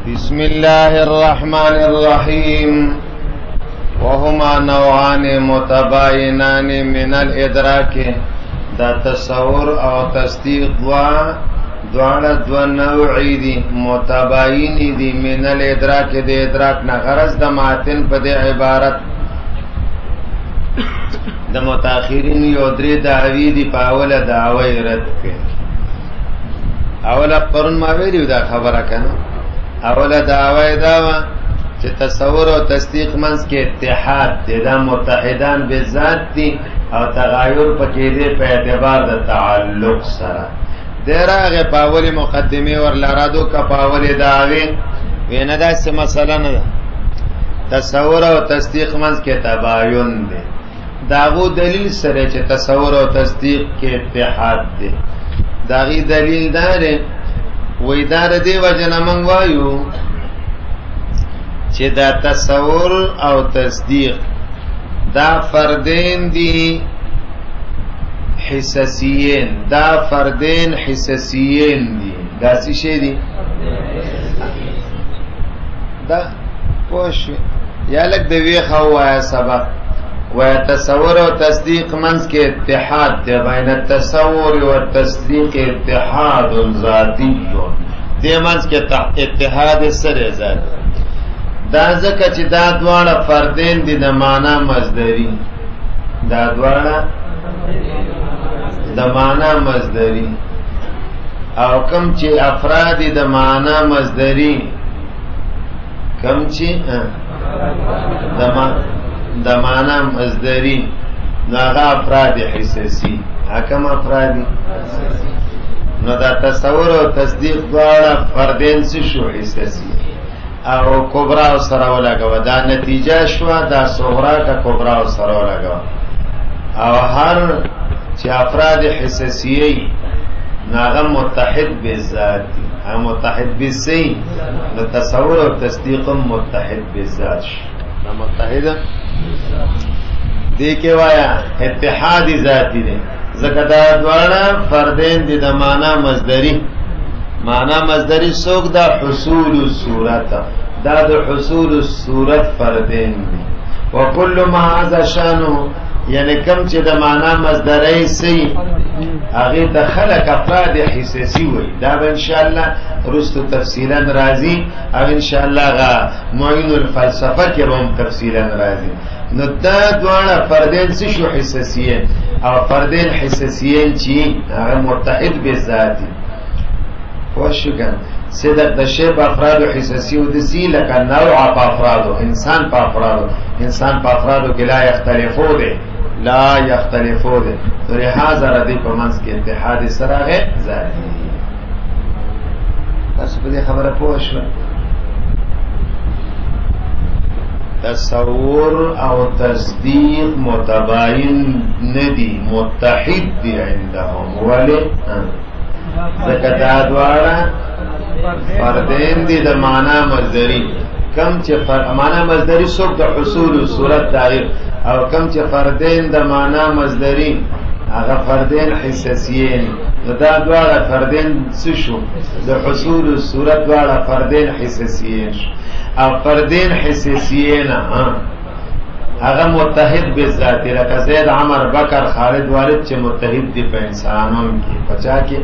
بسم الله الرحمن الرحيم وهما نوعان متباينان من الادراك دا تصور او تصدیق دواړه دو نوعی دي متباین دي من الادراک د ادراک نه غرض د ماتن په د عبارت د متأخرین یو درې دعوی دي په اوله دعوی رد کړي اوله پرون ما ویلو دا خبره کنه اوله دعوی دا چې تصور او تصدیق منځ کې اتحاد دي دا متحدان به ذات دي او تغایر پکې دي په اعتبار د تعلق سره دراغه پاولی مقدمه ور لارادو کا پاولی دعوی وینه دا څه مسله نه ده تصور او تصدیق منځ کې تباین دي داغو دلیل سره چې تصور او تصدیق کې اتحاد دي داغي دلیل داره وې دار دی وجنه من وایو چې دا تصور او تصدیق دا فردین دي حساسیین دا فردین حساسیین دي دا څه شي دي دا پوښ یا لک د وی خوایا سبق و تصور او تصدیق منځ کې اتحاد دی بین التصور او التصدیق اتحاد ذاتی دی منځ کې اتحاد سره ذات دا ځکه چې دا دواړه فردین دي د معنا مصدری دا دواړه د معنا مصدری او کم چې افراد د معنا مصدری کم چې د معنا مصدری ناغه افراد حساسی حکم افراد نو دا تصور او تصدیق دواړه فردین څه شو حساسی او کبرا او سره ولګو دا نتیجه شو دا صغرا کا کبرا او سره ولګو او هر چې افراد حساسیه ناغه متحد بالذات هم متحد بالسی د تصور او تصدیق متحد بالذات دا متحد دې کې وایا اتحاد ذاتی دی ځکه دا دواړه فردین دي د معنا مصدری معنا مصدری څوک دا حصول الصورت دا د حصول الصورت فردین دي وکل ما هذا شانو یعنی کم چې د معنا مصدری سي هغه د خلق افراد حساسی وي دا به ان شاء الله رستو تفصیلا راځي او ان شاء الله غا معین الفلسفه کې هم تفصیلا راځي نو دا دواړه فردین څه شو حساسیین او فردین حساسیین چې هغه متحد به ذاتی خوشګن صدق د شی په افراد حساسی او د سی لکه نوع په افراد انسان په افراد کې لا یختلفو دي لا یختلفو دي لہذا ردی په منځ کې اتحاد سره ذاتی تاسو په دې خبره پوه شئ تصور او تصدیق متباین ندی متحد دی عندهم ولی ذکر دا دوارا فردین دی دا معنی مصدری کم چې معنی مصدری سوک دا حصول صورت داغیر او کم چې فردین دا معنی مصدری اغا فردین حساسیین دا دوارا فردین سشو دا حصول صورت دوارا فردین حساسیین شو او فردین حساسیین هغه متحد به ذاتی لکه زید عمر بکر خالد والد چې متحد دي په انسانانو کې پچا کې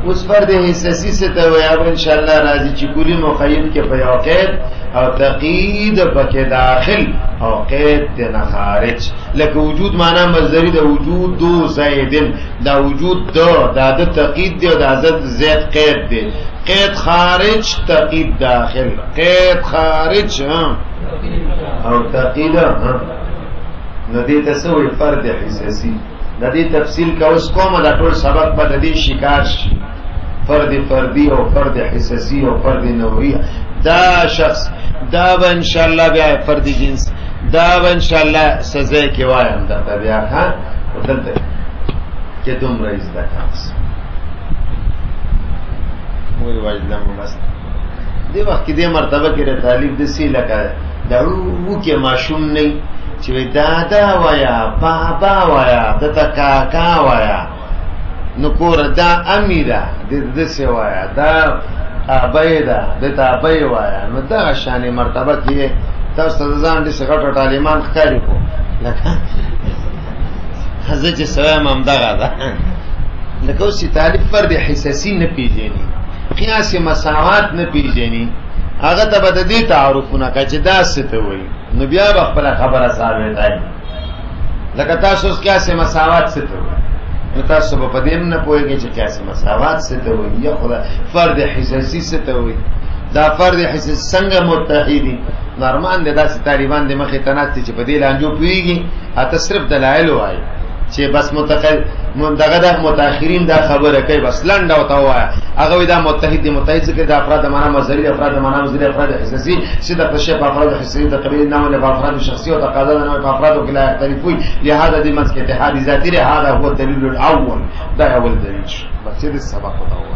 اوس فرد حساسی سے ته ویا ان شاء الله راځي چې کلی مقید کې په یو قید او تقید پکې داخل او قید نه خارج لکه وجود معنا مصدری د وجود دو زیدن دا وجود دو دا د تقید دی او دا زید قید دی قید خارج تقید داخل قید خارج او تقید ندی تسوی فرد حساسی ندی تفصیل کا اس کومه دا ټول سبق په دې شکار شي فرد فردی او فرد حساسی او فرد نوعی دا شخص دا به ان شاء الله بیا فرد جنس دا به ان شاء الله سزا کې وایم دا بیا ها ودلته کې دوم رئیس دا تاسو وی واجلم بس دی وخت کې د مرتبه کې طالب د سی لکه دا وو کې ماشوم نه چې دادا وایا بابا وایا دته کاکا وایا نو کور دا امیره د څه وایا دا ابای دا دته ابای وایا نو دا شانې مرتبه کې تاسو ځان دې څنګه طالبان ښکاری کو لکه حضرت سلام هم دغه ده لکه اوس طالب فرد حساسی نه پیژني قیاس مساوات نه پیژني هغه ته بد دي تعارفونه کچ دا ست وي نو بیا خپل خبره ثابتای لکه تاسو اوس قیاس مساوات ست وي نو تاسو په دې نه پوهیږئ چې قیاس مساوات ست وي یا خدای فرد حساسی ست وي دا فرد حساس څنګه متحدي نورمال دي داسې طالبان د مخې تناستي چې په دې لانجو پیږي اته صرف دلایل وایي چې بس متأخرین دا خبره کوي بس لنډه او توایا هغه دا متحد دي متحد څخه د افراد معنا مصدری افراد معنا مصدری افراد حساسی سیده په شی په افراد حساسی د قبیل نام له افراد شخصي او تقاضا نه په افراد کې لا اختلافوي لهدا دې مسکه اتحاد ذاتی هذا هو الدليل الاول دا اول دلیل بس دې سبق وتاوه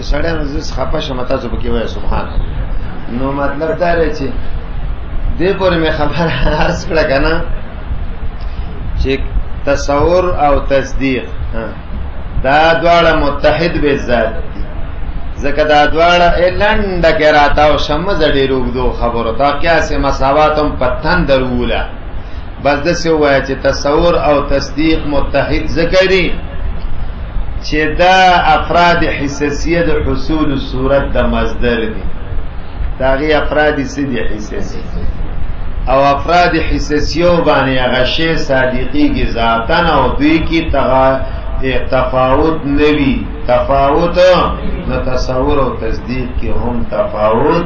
سړی مزس خپه شمتا څه پکې وای سبحان نو مطلب دا دی چې دې پورې مې خبر عرض کړه کنه چې تصور او تصدیق دا دواړه متحد به ذات ځکه دا دواړه لنډه کې راته او شمز ډېر وګدو خبرو تا قیاس مساوات هم پتن دروله بس د څه وای چې تصور او تصدیق متحد ذکرې چې دا افراد حساسیه د حصول صورت د مصدر دي داغي افراد سدي حساسي او افراد حساسیو باندې غشي صادقي کی ذاتن او دوی کی تفاوت نوی تفاوت نو تصور او تصدیق کی هم تفاوت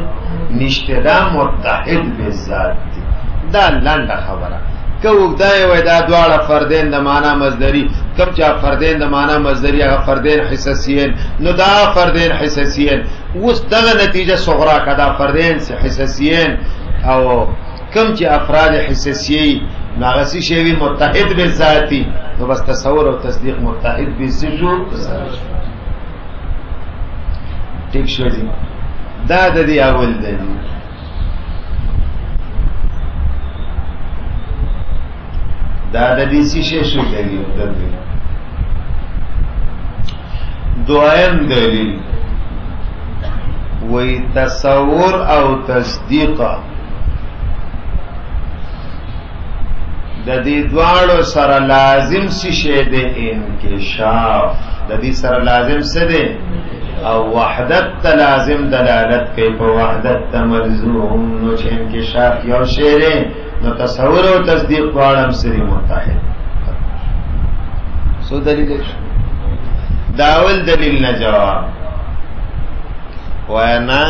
نشته دا متحد به ذات دي دا لنډه خبره کو دای وای دا دواړه فردین د معنا مصدری کوم چې فردین د معنا مصدری هغه فردین حساسیین نو دا فردین حساسیین اوس دغه نتیجه صغرا کدا فردین حساسیین او کوم چې افراد حساسیی ناغسی شی متحد به ذاتی نو بس تصور او تصدیق متحد به سجو ټیک شو دي دا د دې اول دلیل دا د دې شی شو دلیل دویم دلیل وی تصور او تصدیق د دې دواړو سره لازم شي د انکشاف د دې سره لازم څه دی او وحدت لازم دلالت کوي په وحدت ملزوم نو چې انکشاف یو شی دی نو تصور او تصدیق دواړه سره متحد سو دلیل داول دلیل نه جواب وینا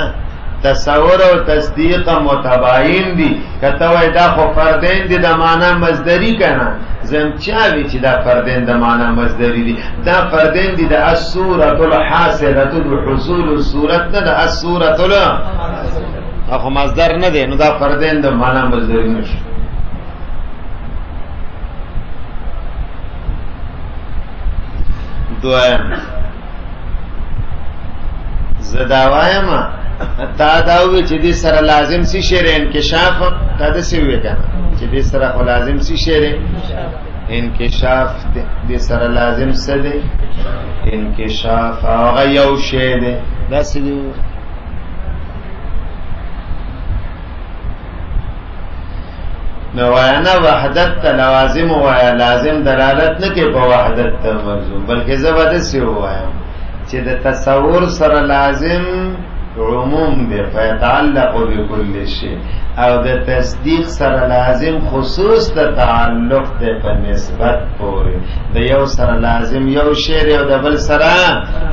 تصور او تصدیق متباین دي کته وای دا خو فردین دي د معنا مصدری کنه زم چاوي چې دا فردین د معنا مصدری دي دا فردین دي د الصوره الحاصله الحصول الصورت نه د الصوره اخو مصدر نه دي نو دا فردین د معنا مصدری نشي دویم زداوایم تا داوی چې دې سره لازم سي شعر انکشاف تا د څه وی کنه چې دې سره خو لازم سي شعر انکشاف دې سره لازم څه دی انکشاف هغه یو شی دی دا څه دی نو وینا وحدت لوازم ویا لازم دلالت نه کوي په وحدت ملزوم بلکې زبده سی وایم چې د تصور سره لازم عموم دی فیتعلق بكل شيء او د تصدیق سره لازم خصوص د تعلق دی په نسبت پورې د یو سره لازم یو شی او د بل سره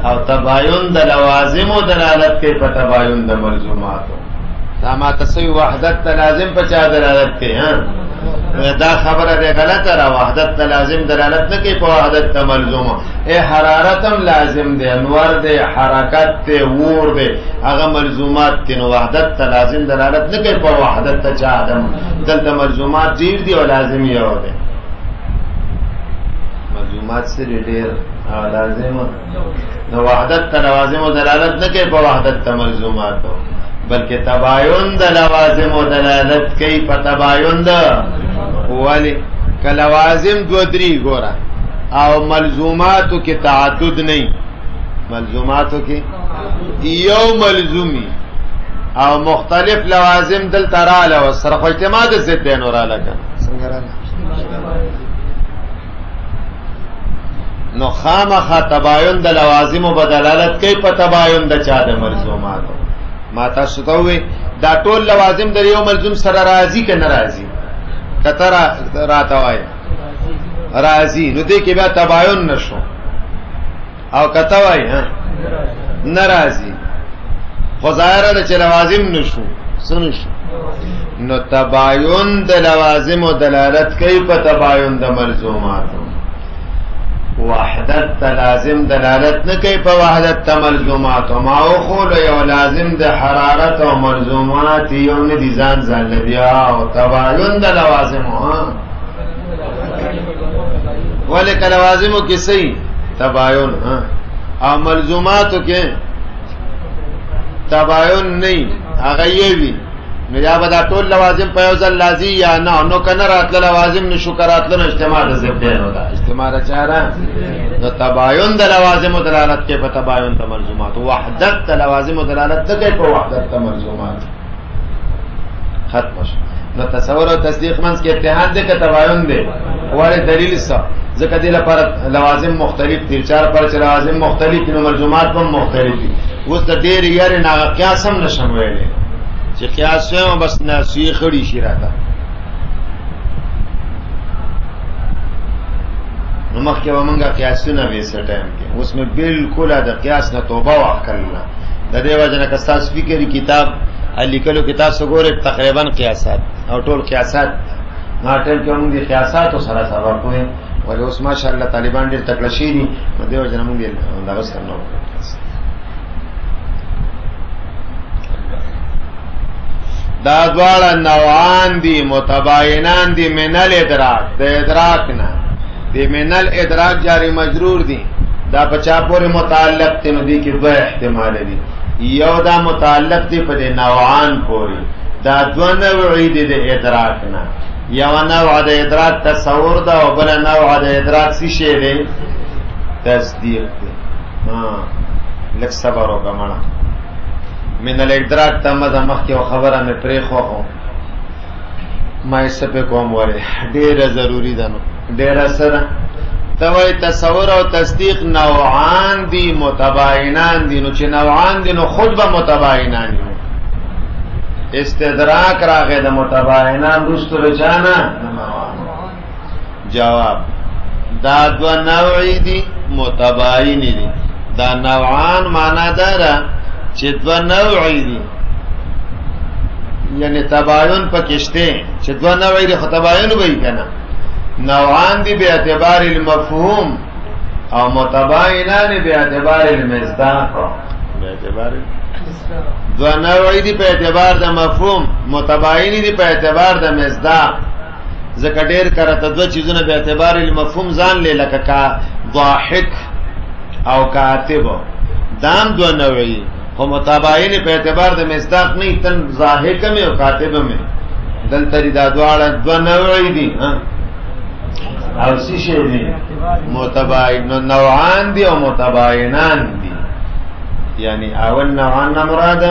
او تباین د لوازم او دلالت کوي په تباین د ملزوماتو دا ما تسوی وحدت لازم په چا دلالت کوي ها دا خبره ده غلطه را وحدت لازم دلالت نه کوي په وحدت ملزومه اے حرارتم لازم ده انوار ده حرکت ده ور ده هغه ملزومات دي نو وحدت لازم دلالت نه کوي په وحدت چا ادم دلته ملزومات ډیر دي او لازم یو ده ملزومات سره ډیر لازم نو وحدت لازم دلالت نه کوي په وحدت ملزوماتو بلکہ تباین دا لوازم و دلالت کئی پا تباین دا والی که لوازم دو دری گورا او ملزوماتو کی تعدد نہیں ملزوماتو کې یو ملزومی او مختلف لوازم دل تراله او سره اجتماع د ضدین وراله کنه څنګه رااله نو خامخا تباین د لوازم او بدلالت کوي په تباین د چا د ملزوماتو ما تاسو ته وي دا ټول لوازم د یو ملزوم سره راضی که ناراضی کتر راته وای راضی نو دې کې بیا تباین نشو او کته وای ناراضی خو ظاهر ده چې لوازم نشو سنشو نو تباین د لوازم او دلالت کوي په تباین د ملزوماتو وحدت لازم دلالت نه کوي په وحدت ملزومات او ما خو یو لازم د حرارت او ملزومات یو نه دي ځان بیا او تباین د لوازم ولک لوازمو کې صحیح تباین او ملزوماتو کې تباین نه هغه یوي نو یا به دا ټول لوازم په یو ځل لازم یا نه نو کنه راتله لوازم نشو کراتله اجتماع د ضدین ودا اجتماع راچاره نو تباین د لوازم او دلالت کې په تباین د ملزومات وحدت د لوازم او دلالت د کې په وحدت د ملزومات ختم شو نو تصور او تصدیق منځ کې اتحاد دې کې تباین دې وړي دلیل څه ځکه دې لپاره لوازم مختلف دي چار پر لوازم مختلف دي ملزومات هم مختلف دي اوس د ډېر یاري نه قیاس هم نشم ویلې چې قیاس هم بس ناسي خړی شي راته نو مخکې ومنګه قیاسونه به څه ټایم کې اوس مې بالکل د قیاس نه توبه وکړله د دې وجه نه کساس فکری کتاب لیکلو کتاب وګوره تقریبا قیاسات او ټول قیاسات ما ټیم کې موږ د قیاسات سره سبق کوی ولې اوس ماشاءالله طالبان ډېر تکړه شي دي نو دې وجه نه موږ دا وس کړو دا دواړه نوعان دي متباینان دي من الادراک د ادراک نه دی من الادراک جاری مجرور دي دا بچا پورې متعلق دي نو دي کې دوه احتمال دي یو دا متعلق دي په نوعان پورې دا دوه نوعي دي د ادراک نه یو نوع د ادراک تصور دا او بل نوع د ادراک څه شی دی تصدیق دی لږ صبر وکړه من الادراک تمه د مخ کې خبره مې پرې خو ما یې سپه کوم وره ډېر ضروری ده نو ډېر سره توي تصور او تصدیق نوعان دي متباینان دي نو چې نوعان دي نو خود به متباینان دي استدراک راغې د متباینان رستو رجانا جواب دا دو نوعی دي متباین دي دا نوعان معنا داره چې دو نوعی دي یعنی تباین پکشته چې دو نوعی دي خو تباین وای کنه نوعان دي به اعتبار المفهوم او متباینان به اعتبار المصداق به اعتبار دو نوعی دي په اعتبار د مفهوم متباین دي په اعتبار د مصداق ځکه ډېر کرته دوه چیزونه به اعتبار المفهوم ځان لکه کا ضاحک او کاتب دام دو نوعی خو متباین په اعتبار د مصداق نه تن ضاحک مې او کاتب مې دلته دا دواړه دو نوعی دي او څه شي دي متباین نوعان دي او متباینان دي یعنی اول نوعان نه مراد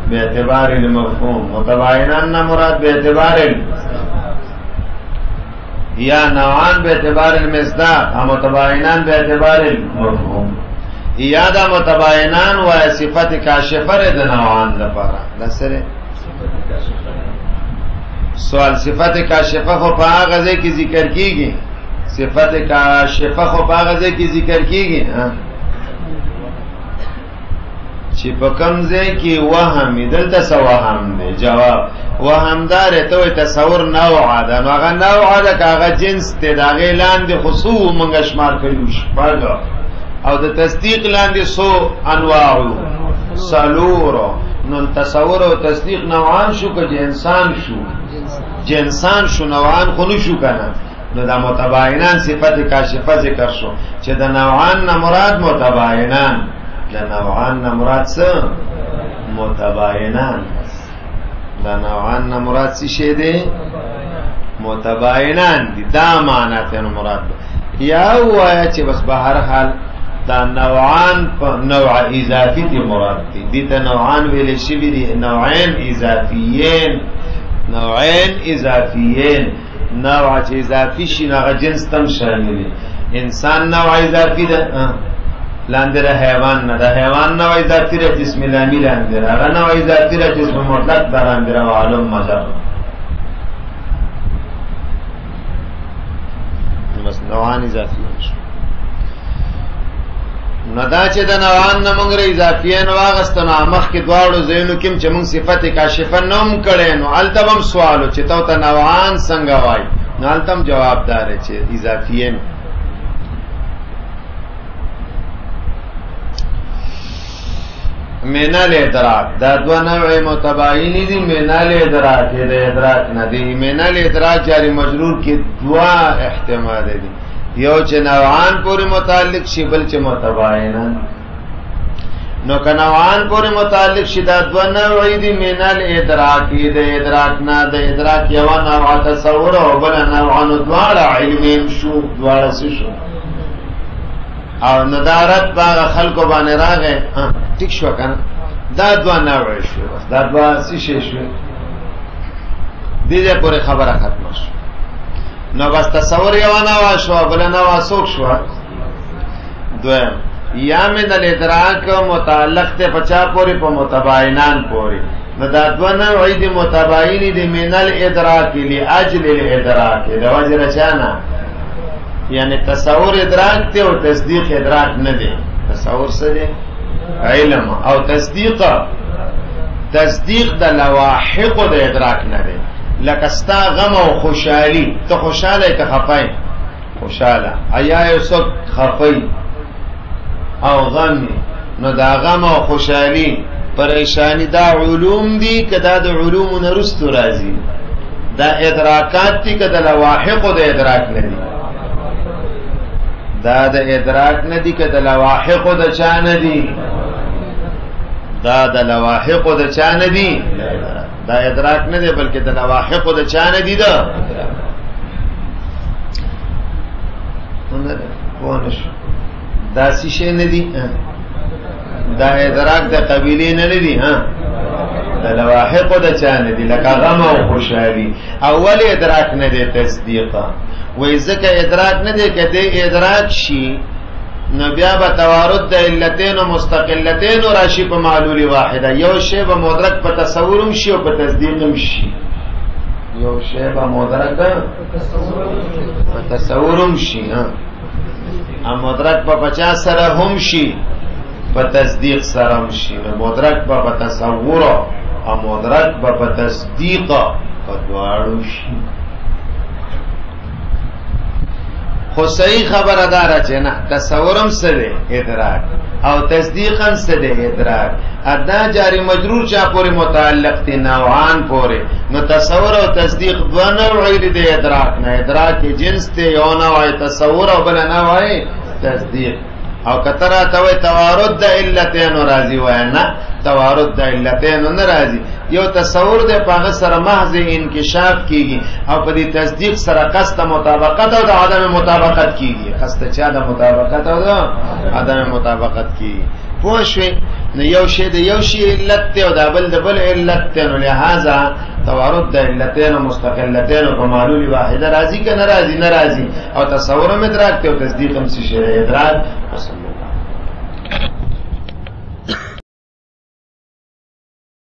به اعتبار المفهوم متباینان نه مراد به اعتبار یا نوعان به اعتبار المصداق او متباینان به اعتبار المفهوم یا دا متباینان و صفت کاشفه د نوعان لپاره لسره سوال صفت کاشفه خو په هغه ځای کې ذکر کیږي صفت کاشفه خو په هغه ځای کې ذکر کیږي چې په کوم ځای کې وهم دلته سو وهم دی جواب وهمدار ته تصور نوع ده نو هغه نوع ده هغه جنس ته دا غی لاندې خصوص مونږ شمار کړو شپږ او د تصدیق لاندې سو انواع سلور نو تصور او تصدیق نوعان شو که جنسان شو نوعان خو نشو کنه نو دا متباینان صفت کاشفه ذکر شو چې د نوعان نه مراد متباینان د نوعان نه مراد څه متباینان د نوعان نه مراد څه شی دی متباینان دي دا معنی ته مراد یا وایا چې بس به هر حال دا نوعان په نوع اضافي دي مراد دي دي ته نوعان ویل شوی دي نوعین اضافیین نوعین اضافیین نوع چې اضافي شي هغه جنس تم شامل دي انسان نوع اضافي ده لاندې حیوان نه ده حیوان نوع اضافي ده جسم لامی لاندې هغه نوع اضافي ده جسم مطلق ده لاندې معلوم مذهب بس نوعان اضافي شو نو دا چې د نوعان نه موږ اضافیان واغستو نو مخ کې دواړو زینو کې چې موږ صفت کاشفه نوم کړي نو التبم سوالو چې تو ته نوعان څنګه وای نو التم جواب دار چې اضافیان منال ادراک دا دو نوع متباینی دی منال ادراک دا ادراک ندی منال ادراک جاری مجرور کی دوا احتمال دی یو چې نوعان پوری متعلق شي بل چې متباینن نو که نوعان پوری متعلق شي دا دو نوعی دی منال ادراکی دا ادراک نا دا ادراک یو نوع تصور او بل نوعانو دوارا علمیم شو دوارا سی شو او ندارت باغ خلقو بانی راغه ٹک شو کنا دا دوا نوع شو دا دوا سی شو دیده پوری خبر ختم شو نو بس تصور یو نوع شو بل نوع سوک شو دویم یا من الادراک متعلق تے پچا پوری پا متباینان پوری نو دا دوا نوعی دی متباینی دی من الادراکی لی اجل الادراکی دا وجه رچانا یعنی تصور ادراک تے و تصدیق ادراک ندے تصور سدے علم او تصدیق دا لواحق دا ادراک ندے لکستا غم او خوشحالی تو خوشحال ہے کہ خفائی خوشحالا ایا یوسف خفائی او غمی نو دا غم او خوشحالی پریشانی دا علوم دی که دا دا علوم نرستو رازی دا ادراکات دی که دا لواحق دا ادراک ندی دا دا ادراک ندی که دا لواحق دا چا ندی دا دا لواحق دا چا ندی دا ادراک نه دی بلکې د لواحق د چا نه دی دا دا څه شی نه دی دا ادراک د قبیله نه دی ها د لواحق د چا نه دی لکه غم او خوشحالي اول ادراک نه دی تصدیق وای ځکه ادراک نه دی کده ادراک شي نو بیا به توارد د علتین او مستقلتین راشي په معلول واحده یو شی به مدرک په تصورم شي او په تصدیقم شي یو شی به مدرک په تصورم شي ا مدرک په 50 سره هم شي په تصدیق سره هم شي نو مدرک په تصور او مدرک په تصدیق په دواړو شي خو صحیح خبر داره چې نه تصورم سره ادراک او تصدیقم سره ادراک ادا جاری مجرور چا پوری متعلق تی نوعان پوری نو تصور او تصدیق دو نوعی دی ادراک نه ادراک جنس تی یو نوعی تصور او بل نوعی تصدیق او کترا توی توارد د علتین راضی وای نه توارد د علتین ناراضی یو تصور د پاغه سره محض انکشاف کیږي او په دې تصدیق سره قصد مطابقت او د عدم مطابقت کیږي قصد چا د مطابقت او د عدم مطابقت کیږي پوه شئ نو یو شی د یو شی علت ته او د بل د بل علت ته نو لہذا توارد د علتین مستقلتین په معلول واحده راضی که ناراضی او تصور ادراک ته او تصدیق هم شی ادراک